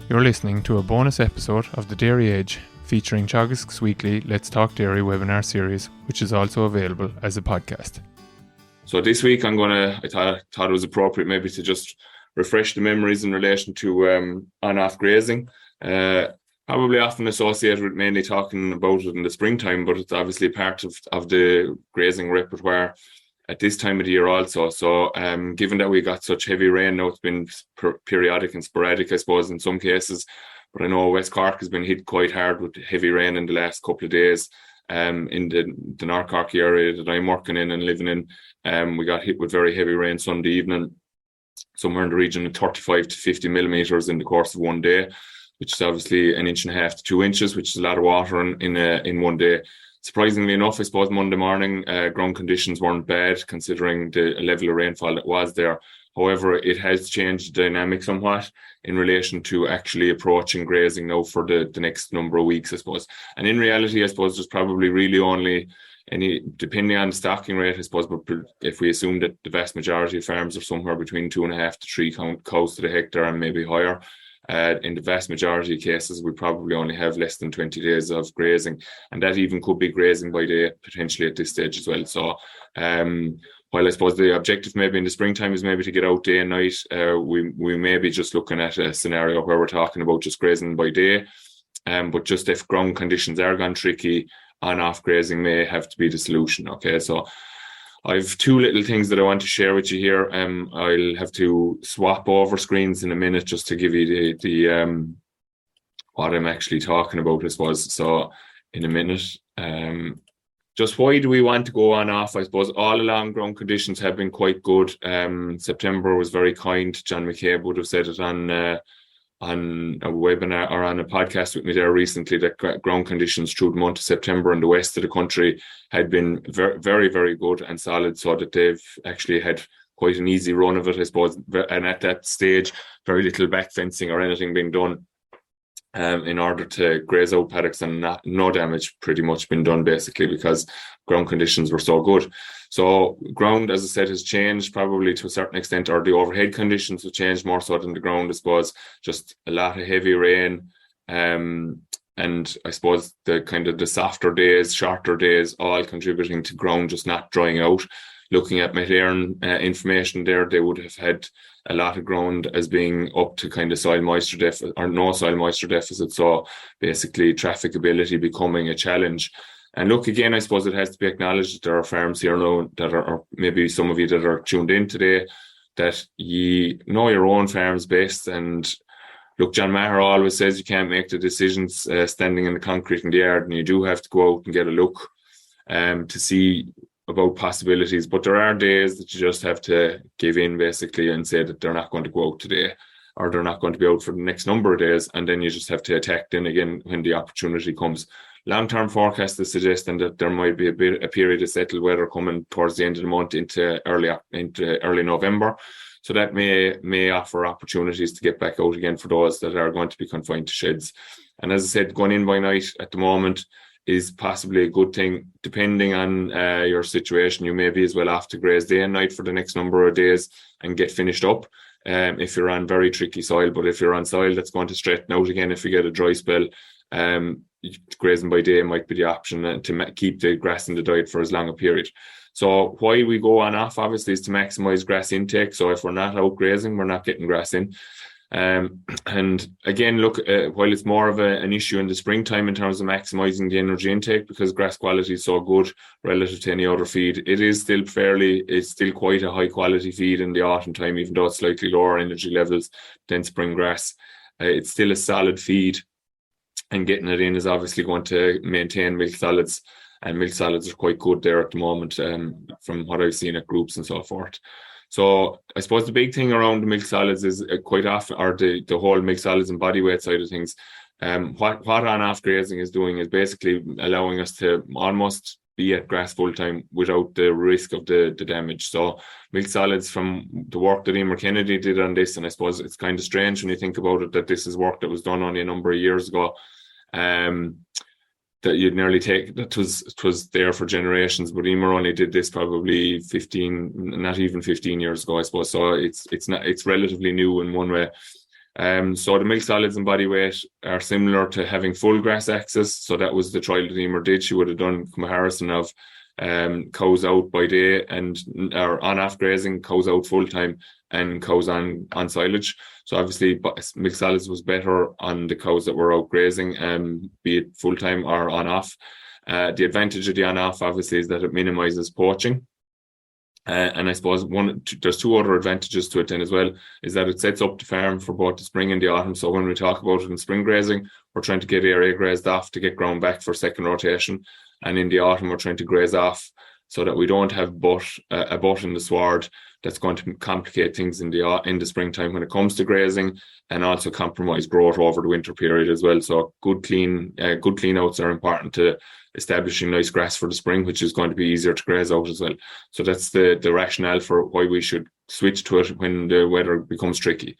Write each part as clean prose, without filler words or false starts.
You're listening to a bonus episode of The Dairy Edge featuring Teagasc's weekly Let's Talk Dairy webinar series, which is also available as a podcast. So this week I thought it was appropriate maybe to just refresh the memories in relation to on-off grazing. Probably often associated with mainly talking about it in the springtime, but it's obviously part of the grazing repertoire at this time of the year also. So given that we got such heavy rain now, it's been periodic and sporadic, I suppose, in some cases. But I know West Cork has been hit quite hard with heavy rain in the last couple of days. In the North Cork area that I'm working in and living in, we got hit with very heavy rain Sunday evening, somewhere in the region of 35 to 50 millimetres in the course of one day, which is obviously 1.5 to 2 inches, which is a lot of water in one day. Surprisingly enough, I suppose Monday morning, ground conditions weren't bad considering the level of rainfall that was there. However, it has changed the dynamic somewhat in relation to actually approaching grazing now for the next number of weeks, I suppose. And in reality, I suppose there's probably really only depending on the stocking rate, I suppose, but if we assume that the vast majority of farms are somewhere between 2.5 to 3 cows to the hectare and maybe higher, in the vast majority of cases, we probably only have less than 20 days of grazing, and that even could be grazing by day potentially at this stage as well. So while I suppose the objective maybe in the springtime is maybe to get out day and night, we may be just looking at a scenario where we're talking about just grazing by day, but just if ground conditions are gone tricky, on-off grazing may have to be the solution. Okay, so I've two little things that I want to share with you here. I'll have to swap over screens in a minute just to give you the what I'm actually talking about, I suppose. So in a minute, just why do we want to go on off? I suppose all along ground conditions have been quite good. September was very kind. John McCabe would have said it on a webinar or on a podcast with me there recently that ground conditions through the month of September in the west of the country had been very, very, very good and solid, so that they've actually had quite an easy run of it, I suppose. And at that stage, very little back fencing or anything being done in order to graze out paddocks, and no damage pretty much been done basically because ground conditions were so good. So ground, as I said, has changed probably to a certain extent, or the overhead conditions have changed more so than the ground, I suppose. Just a lot of heavy rain, and I suppose the kind of the softer days, shorter days, all contributing to ground just not drying out. Looking at Met-Éireann information there, they would have had a lot of ground as being up to kind of soil moisture deficit or no soil moisture deficit. So basically trafficability becoming a challenge. And look, again, I suppose it has to be acknowledged that there are farms here now that are, or maybe some of you that are tuned in today, that you know your own farms best. And look, John Maher always says you can't make the decisions standing in the concrete in the yard, and you do have to go out and get a look to see about possibilities. But there are days that you just have to give in basically and say that they're not going to go out today, or they're not going to be out for the next number of days, and then you just have to attack then again when the opportunity comes. Long-term forecast is suggesting that there might be a period of settled weather coming towards the end of the month into early November. So that may offer opportunities to get back out again for those that are going to be confined to sheds. And as I said, going in by night at the moment is possibly a good thing. Depending on your situation, you may be as well off to graze day and night for the next number of days and get finished up if you're on very tricky soil. But if you're on soil that's going to straighten out again, if you get a dry spell, grazing by day might be the option to keep the grass in the diet for as long a period. So why we go on off, obviously, is to maximize grass intake. So if we're not out grazing, we're not getting grass in. And again, look, while it's more of an issue in the springtime in terms of maximizing the energy intake because grass quality is so good relative to any other feed, it's still quite a high quality feed in the autumn time, even though it's slightly lower energy levels than spring grass. It's still a solid feed, and getting it in is obviously going to maintain milk solids, and milk solids are quite good there at the moment from what I've seen at groups and so forth. So I suppose the big thing around the milk solids is quite often, or the whole milk solids and body weight side of things, what on-off grazing is doing is basically allowing us to almost be at grass full time without the risk of the damage. So milk solids, from the work that Emer Kennedy did on this, and I suppose it's kind of strange when you think about it that this is work that was done only a number of years ago, that you'd nearly take, that was there for generations, but Emer only did this probably 15, not even 15 years ago, I suppose. So it's relatively new in one way. So the milk solids and body weight are similar to having full grass access. So that was the trial that Emer did. She would have done comparison of cows out by day or on off grazing, cows out full time, and cows on silage. So obviously milk solids was better on the cows that were out grazing, be it full time or on off. The advantage of the on off obviously is that it minimizes poaching. And I suppose there's two other advantages to it then as well, is that it sets up the farm for both the spring and the autumn. So when we talk about it in spring grazing, we're trying to get area grazed off to get ground back for second rotation. And in the autumn, we're trying to graze off so that we don't have a butt in the sward that's going to complicate things in the springtime when it comes to grazing, and also compromise growth over the winter period as well. So good clean outs are important to establishing nice grass for the spring, which is going to be easier to graze out as well. So that's the rationale for why we should switch to it when the weather becomes tricky.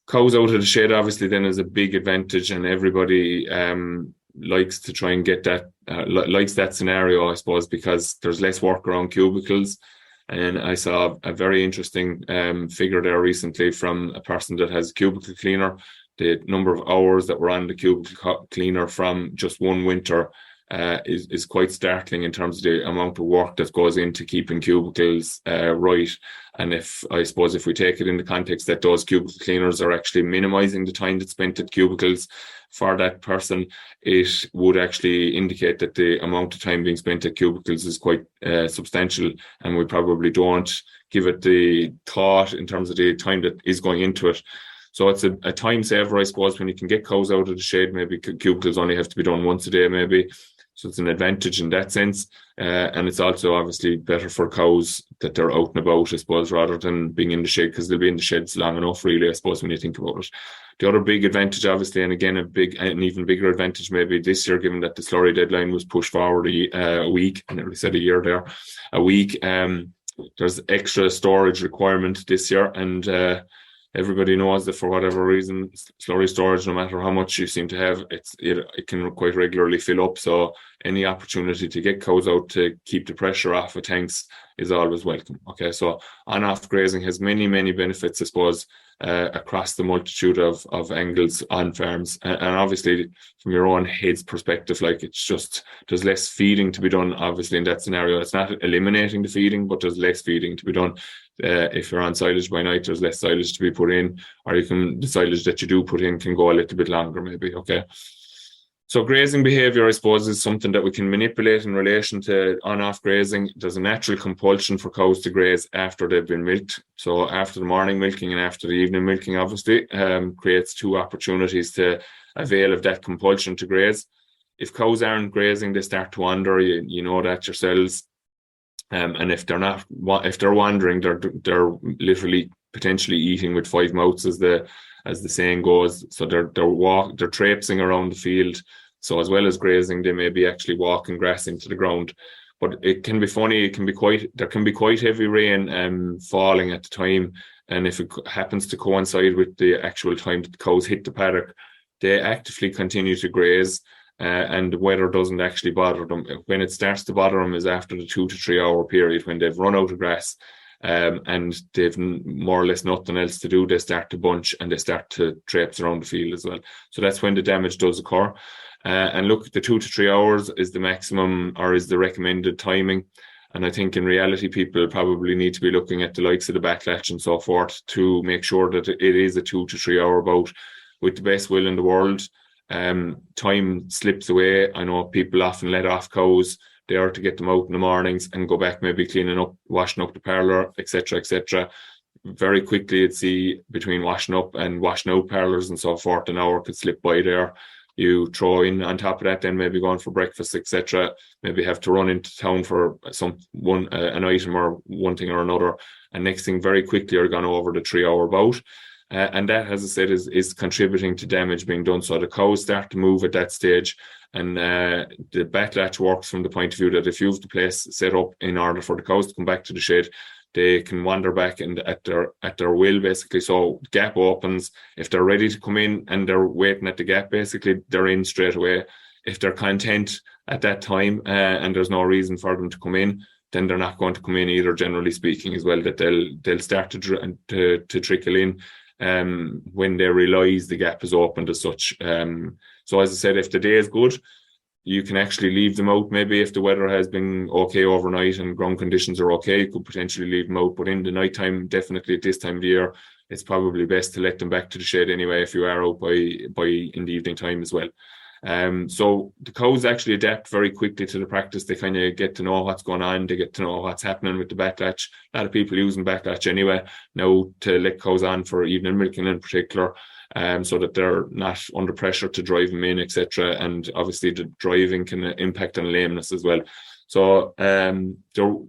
Cows out of the shed obviously then is a big advantage, and everybody likes to try and get that, likes that scenario, I suppose, because there's less work around cubicles. And I saw a very interesting figure there recently from a person that has a cubicle cleaner. The number of hours that were on the cubicle cleaner from just one winter is quite startling in terms of the amount of work that goes into keeping cubicles right. And if we take it in the context that those cubicle cleaners are actually minimizing the time that's spent at cubicles for that person, it would actually indicate that the amount of time being spent at cubicles is quite substantial, and we probably don't give it the thought in terms of the time that is going into it. So it's a time saver, I suppose, when you can get cows out of the shade. Maybe cubicles only have to be done once a day, maybe. So it's an advantage in that sense. And it's also obviously better for cows that they're out and about, I suppose, rather than being in the shed, because they'll be in the sheds long enough, really, I suppose, when you think about it. The other big advantage, obviously, and again, an even bigger advantage maybe this year, given that the slurry deadline was pushed forward a week, I nearly said a year there, a week. There's extra storage requirement this year, and everybody knows that for whatever reason, slurry storage, no matter how much you seem to have, it can quite regularly fill up. So any opportunity to get cows out to keep the pressure off of tanks is always welcome. Okay, so on-off grazing has many, many benefits, I suppose, across the multitude of angles on farms. And obviously, from your own head's perspective, like, it's just, there's less feeding to be done, obviously, in that scenario. It's not eliminating the feeding, but there's less feeding to be done. If you're on silage by night, there's less silage to be put in, or the silage that you do put in can go a little bit longer, maybe. Okay. So grazing behaviour, I suppose, is something that we can manipulate in relation to on-off grazing. There's a natural compulsion for cows to graze after they've been milked. So after the morning milking and after the evening milking, obviously, creates two opportunities to avail of that compulsion to graze. If cows aren't grazing, they start to wander. You know that yourselves. And if they're wandering, they're literally potentially eating with five mouths, as the saying goes. So they're traipsing around the field. So as well as grazing, they may be actually walking grass into the ground. But it can be funny. There can be quite heavy rain falling at the time, and if it happens to coincide with the actual time that the cows hit the paddock, they actively continue to graze. And the weather doesn't actually bother them. When it starts to bother them is after the 2 to 3 hour period, when they've run out of grass and they've more or less nothing else to do. They start to bunch and they start to traipse around the field as well. So that's when the damage does occur. And look, the 2 to 3 hours is the maximum, or is the recommended timing. And I think in reality, people probably need to be looking at the likes of the backlatch and so forth to make sure that it is a 2 to 3 hour bout. With the best will in the world, time slips away. I know people often let off cows there to get them out in the mornings and go back, maybe cleaning up, washing up the parlour, etc., etc. Very quickly, you'd see between washing up and washing out parlours and so forth, an hour could slip by there. You throw in on top of that, then maybe going for breakfast, etc. Maybe have to run into town for an item or one thing or another, and next thing, very quickly, you're gone over the 3 hour bout. And that, as I said, is contributing to damage being done. So the cows start to move at that stage, and the backlatch works from the point of view that if you have the place set up in order for the cows to come back to the shed, they can wander back and at their will, basically. So gap opens. If they're ready to come in and they're waiting at the gap, basically, they're in straight away. If they're content at that time and there's no reason for them to come in, then they're not going to come in either, generally speaking, as well, that they'll start to trickle in. when they realise the gap is opened as such. So as I said, if the day is good, you can actually leave them out. Maybe if the weather has been okay overnight and ground conditions are okay, you could potentially leave them out. But in the night time, definitely at this time of the year, it's probably best to let them back to the shed anyway if you are out by in the evening time as well. So the cows actually adapt very quickly to the practice. They kind of get to know what's going on. They get to know what's happening with the backlatch. A lot of people using backlatch anyway now to let cows on for evening milking in particular, so that they're not under pressure to drive them in, etc. And obviously the driving can impact on lameness as well. So,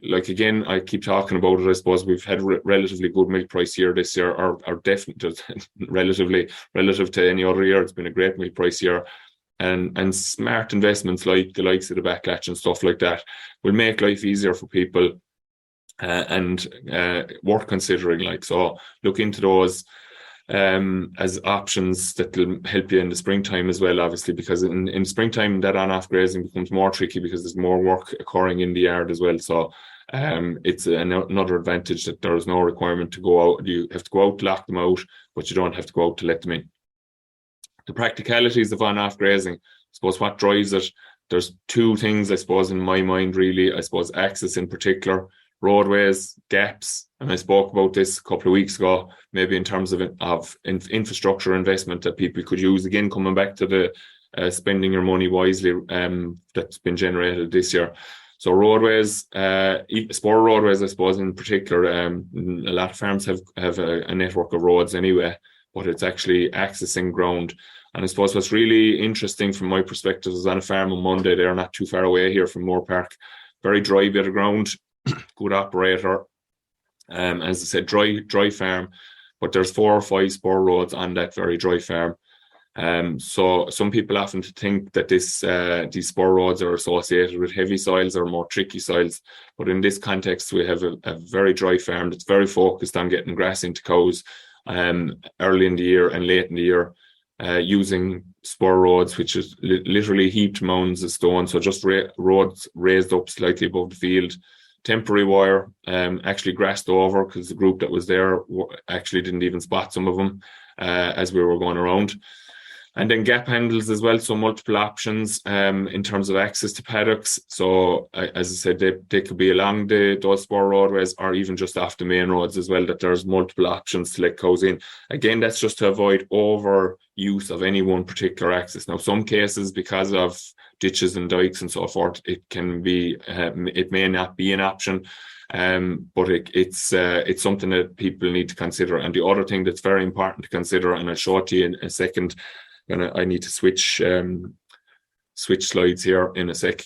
like again, I keep talking about it. I suppose we've had relatively good milk price year this year, or definitely relative to any other year. It's been a great milk price year. And smart investments like the likes of the backlatch and stuff like that will make life easier for people, and worth considering. Like, so look into those as options that will help you in the springtime as well, obviously, because in springtime that on-off grazing becomes more tricky because there's more work occurring in the yard as well. So it's another advantage that there is no requirement to go out. You have to go out to lock them out, but you don't have to go out to let them in. The practicalities of on-off grazing, I suppose what drives it, there's two things, I suppose, in my mind, really. I suppose access in particular, roadways, gaps, and I spoke about this a couple of weeks ago, maybe in terms of infrastructure investment that people could use. Again, coming back to the spending your money wisely that's been generated this year. So roadways, spur roadways, I suppose, in particular, a lot of farms have a network of roads anyway, but it's actually accessing ground. And I suppose what's really interesting from my perspective is on a farm on Monday, they're not too far away here from Moore Park, very dry bit of ground, good operator. As I said, dry farm, but there's 4 or 5 spur roads on that very dry farm. So some people often think that these spur roads are associated with heavy soils or more tricky soils, but in this context, we have a very dry farm that's very focused on getting grass into cows early in the year and late in the year, using spur roads, which is literally heaped mounds of stone, so just roads raised up slightly above the field. Temporary wire, actually grassed over because the group that was there actually didn't even spot some of them as we were going around. And then gap handles as well, so multiple options in terms of access to paddocks. So as I said, they could be along those spur roadways or even just off the main roads as well, that there's multiple options to let cows in. Again, that's just to avoid overuse of any one particular access. Now, some cases, because of ditches and dikes and so forth, it can be, it may not be an option, but it's something that people need to consider. And the other thing that's very important to consider, and I'll show it to you in a second, I need to switch slides here in a sec,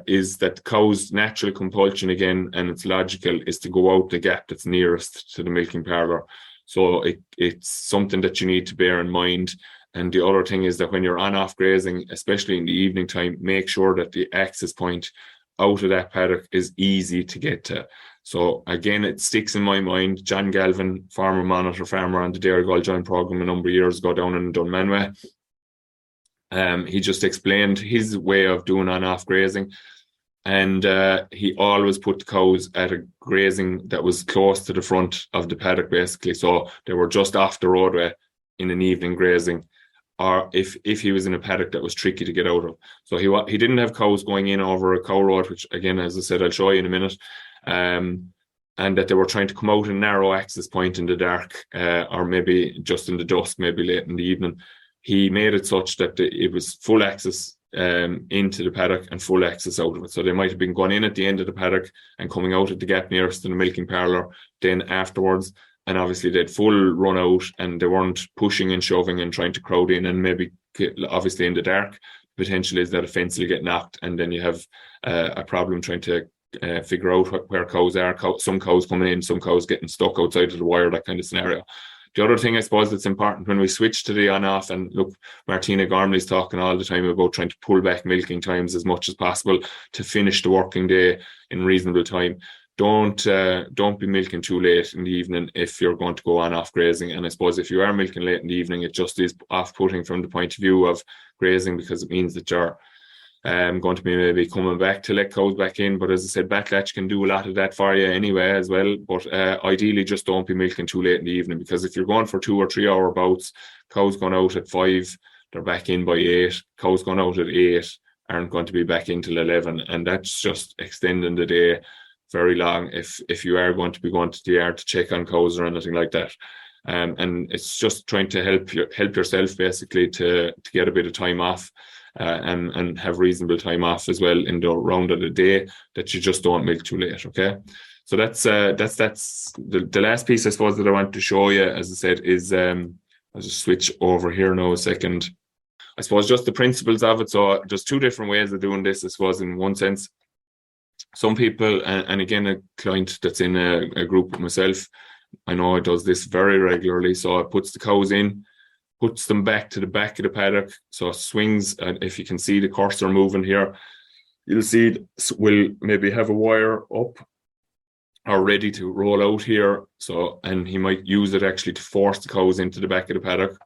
is that cows' natural compulsion, again, and it's logical, is to go out the gap that's nearest to the milking parlour. So it's something that you need to bear in mind. And the other thing is that when you're on-off grazing, especially in the evening time, make sure that the access point out of that paddock is easy to get to. So again, it sticks in my mind. John Galvin, farmer on the Dairy Gold Joint programme a number of years ago down in Dunmanway, he just explained his way of doing on-off grazing. And he always put the cows at a grazing that was close to the front of the paddock, basically. So they were just off the roadway in an evening grazing, or if he was in a paddock that was tricky to get out of. So he didn't have cows going in over a cow road, which again, as I said, I'll show you in a minute, and that they were trying to come out a narrow access point in the dark, or maybe just in the dusk, maybe late in the evening. He made it such that it was full access into the paddock and full access out of it. So they might have been going in at the end of the paddock and coming out at the gap nearest to the milking parlour then afterwards. And obviously they'd full run out and they weren't pushing and shoving and trying to crowd in, and maybe obviously in the dark, potentially is that a fence will get knocked, and then you have a problem trying to figure out where cows are. Some cows coming in, some cows getting stuck outside of the wire, that kind of scenario. The other thing I suppose that's important when we switch to the on-off, and look, Martina Gormley's talking all the time about trying to pull back milking times as much as possible to finish the working day in reasonable time. Don't be milking too late in the evening if you're going to go on-off grazing. And I suppose if you are milking late in the evening, it just is off-putting from the point of view of grazing, because it means that you're going to be maybe coming back to let cows back in. But as I said, backlatch can do a lot of that for you anyway as well. But ideally, just don't be milking too late in the evening, because if you're going for 2 or 3 hour bouts, cows going out at 5, they're back in by 8. Cows going out at 8 aren't going to be back in till 11, and that's just extending the day very long if you are going to be going to the yard to check on cows or anything like that. And it's just trying to help yourself basically to get a bit of time off, and have reasonable time off as well in the round of the day, that you just don't milk too late. Okay, so that's the last piece I suppose that I want to show you, as I said, is I'll just switch over here now a second. I suppose just the principles of it. So there's 2 different ways of doing this, I suppose, in one sense. Some people, and again, a client that's in a group with myself, I know it does this very regularly. So it puts the cows in, puts them back to the back of the paddock. So it swings, and if you can see the cursor moving here, you'll see we'll maybe have a wire up or ready to roll out here. So, and he might use it actually to force the cows into the back of the paddock.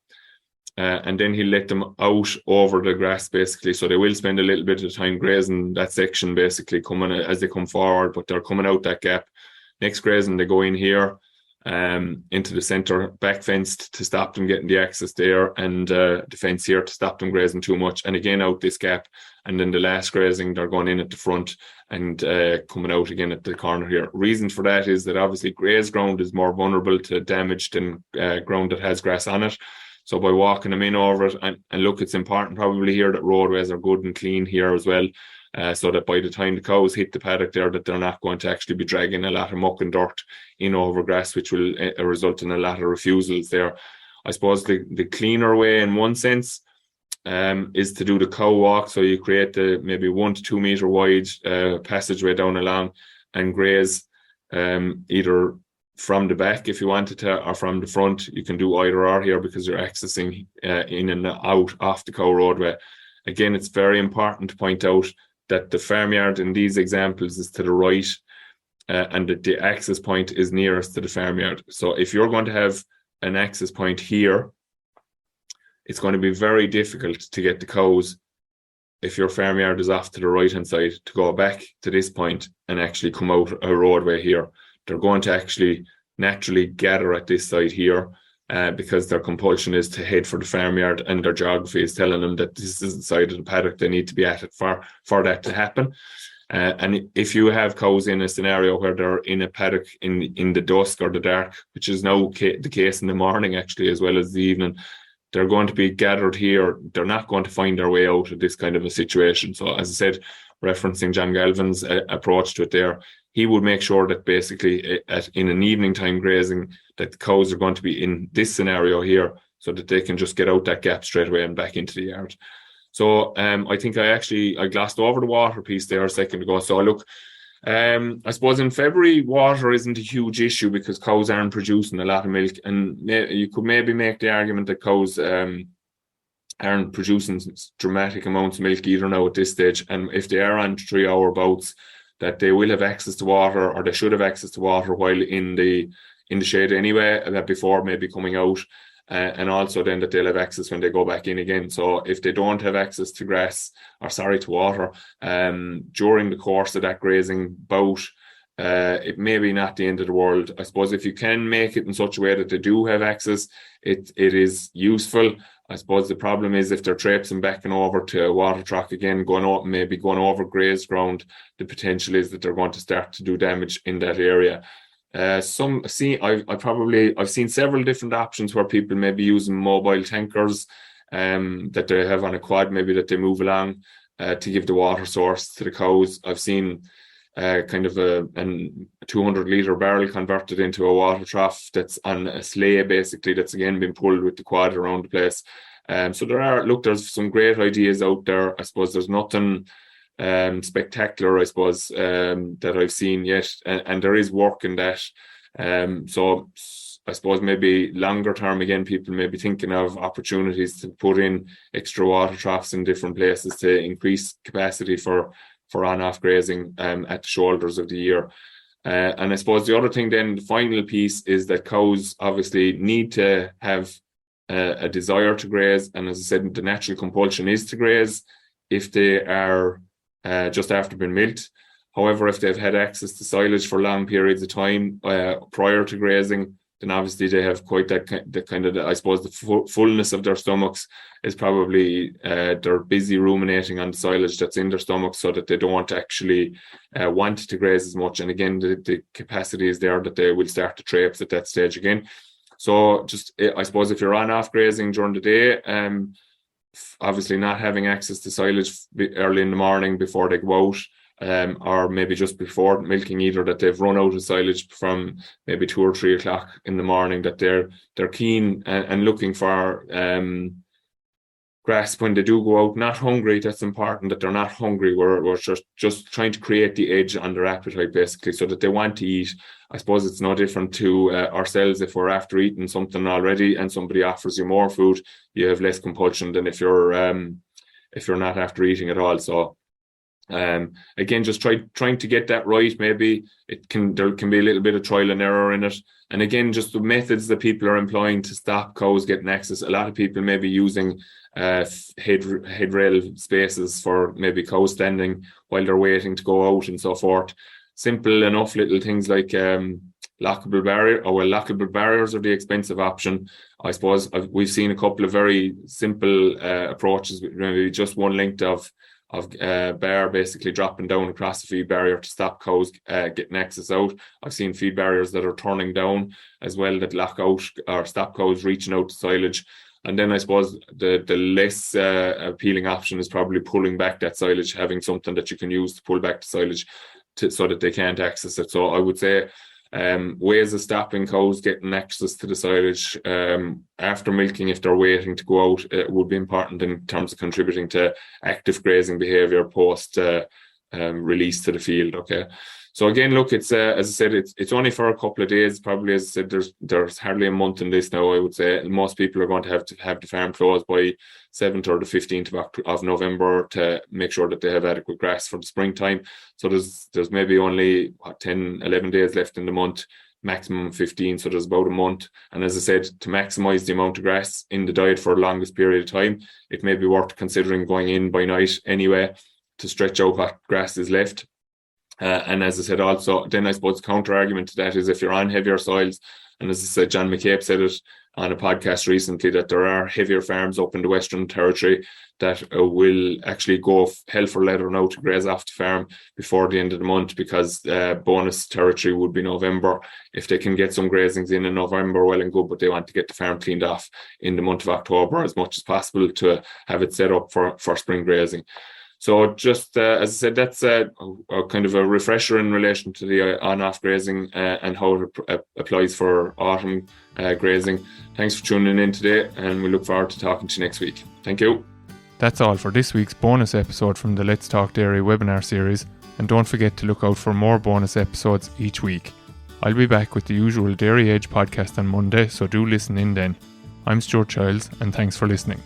And then he'll let them out over the grass basically. So they will spend a little bit of time grazing that section basically, coming as they come forward, but they're coming out that gap. Next grazing, they go in here into the centre, back fenced to stop them getting the access there, and the fence here to stop them grazing too much, and again out this gap. And then the last grazing, they're going in at the front and coming out again at the corner here. Reason for that is that obviously grazed ground is more vulnerable to damage than ground that has grass on it. So by walking them in over it, and look, it's important probably here that roadways are good and clean here as well, so that by the time the cows hit the paddock there, that they're not going to actually be dragging a lot of muck and dirt in over grass, which will result in a lot of refusals there. I suppose the cleaner way in one sense is to do the cow walk. So you create the maybe 1 to 2 meter wide passageway down along and graze either from the back if you wanted to, or from the front. You can do either or here, because you're accessing in and out off the cow roadway. Again, it's very important to point out that the farmyard in these examples is to the right, and that the access point is nearest to the farmyard. So if you're going to have an access point here, it's going to be very difficult to get the cows, if your farmyard is off to the right hand side, to go back to this point and actually come out a roadway here. They're going to actually naturally gather at this side here, because their compulsion is to head for the farmyard, and their geography is telling them that this is the side of the paddock they need to be at it for that to happen. And if you have cows in a scenario where they're in a paddock in the dusk or the dark, which is now the case in the morning actually as well as the evening, they're going to be gathered here. They're not going to find their way out of this kind of a situation. So as I said, referencing John Galvin's approach to it there, he would make sure that basically in an evening time grazing, that the cows are going to be in this scenario here, so that they can just get out that gap straight away and back into the yard. So I think I glossed over the water piece there a second ago. So look, I suppose in February, water isn't a huge issue because cows aren't producing a lot of milk, and you could maybe make the argument that cows aren't producing dramatic amounts of milk either now at this stage. And if they are on 3 hour bouts, that they will have access to water, or they should have access to water while in the shade anyway, that before maybe coming out, and also then that they'll have access when they go back in again. So if they don't have access to to water during the course of that grazing bout, it may be not the end of the world. I suppose if you can make it in such a way that they do have access, it is useful. I suppose the problem is if they're traipsing back and over to a water track again, going over grazed ground, the potential is that they're going to start to do damage in that area. I've seen several different options where people may be using mobile tankers that they have on a quad, maybe that they move along to give the water source to the cows. I've seen kind of a 200 litre barrel converted into a water trough that's on a sleigh basically, that's again been pulled with the quad around the place. So there's some great ideas out there. I suppose there's nothing spectacular, I suppose, that I've seen yet, and there is work in that. So I suppose maybe longer term again, people may be thinking of opportunities to put in extra water troughs in different places to increase capacity for on-off grazing at the shoulders of the year. And I suppose the other thing then, the final piece, is that cows obviously need to have a desire to graze. And as I said, the natural compulsion is to graze if they are just after being milked. However, if they've had access to silage for long periods of time prior to grazing, then obviously they have quite that kind of, I suppose, the fullness of their stomachs is probably they're busy ruminating on the silage that's in their stomachs, so that they don't actually want to graze as much. And again, the capacity is there that they will start to traipse at that stage again. So just, I suppose, if you're on off grazing during the day, obviously not having access to silage early in the morning before they go out, or maybe just before milking, either that they've run out of silage from maybe 2 or 3 o'clock in the morning, that they're keen and looking for grass when they do go out. Not hungry, that's important, that they're not hungry. We're just trying to create the edge on their appetite, basically, so that they want to eat. I suppose it's no different to ourselves. If we're after eating something already and somebody offers you more food, you have less compulsion than if you're not after eating at all. So again, just trying to get that right. Maybe there can be a little bit of trial and error in it. And again, just the methods that people are employing to stop cows getting access. A lot of people may be using head rail spaces for maybe cows standing while they're waiting to go out and so forth. Simple enough little things like lockable barriers are the expensive option. I suppose we've seen a couple of very simple approaches, maybe just one length of bar basically dropping down across the feed barrier to stop cows getting access out. I've seen feed barriers that are turning down as well, that lock out or stop cows reaching out to silage. And then I suppose the less appealing option is probably pulling back that silage, having something that you can use to pull back the silage so that they can't access it. So I would say ways of stopping cows getting access to the silage after milking, if they're waiting to go out, would be important in terms of contributing to active grazing behaviour post release to the field. Okay, so again, look, it's as I said, it's only for a couple of days. Probably, as I said, there's hardly a month in this now. I would say most people are going to have the farm closed by 7th or the 15th of November to make sure that they have adequate grass for the springtime. So there's maybe only 10, 11 days left in the month, maximum 15. So there's about a month. And as I said, to maximise the amount of grass in the diet for the longest period of time, it may be worth considering going in by night anyway to stretch out what grass is left. And as I said, also, then I suppose the counter argument to that is if you're on heavier soils, and as I said, John McCabe said it on a podcast recently, that there are heavier farms up in the Western Territory that will actually go hell for leather now to graze off the farm before the end of the month, because bonus territory would be November. If they can get some grazings in November, well and good, but they want to get the farm cleaned off in the month of October as much as possible to have it set up for spring grazing. So just, as I said, that's a kind of a refresher in relation to the on-off grazing and how it applies for autumn grazing. Thanks for tuning in today, and we look forward to talking to you next week. Thank you. That's all for this week's bonus episode from the Let's Talk Dairy webinar series, and don't forget to look out for more bonus episodes each week. I'll be back with the usual Dairy Age podcast on Monday, so do listen in then. I'm Stuart Childs, and thanks for listening.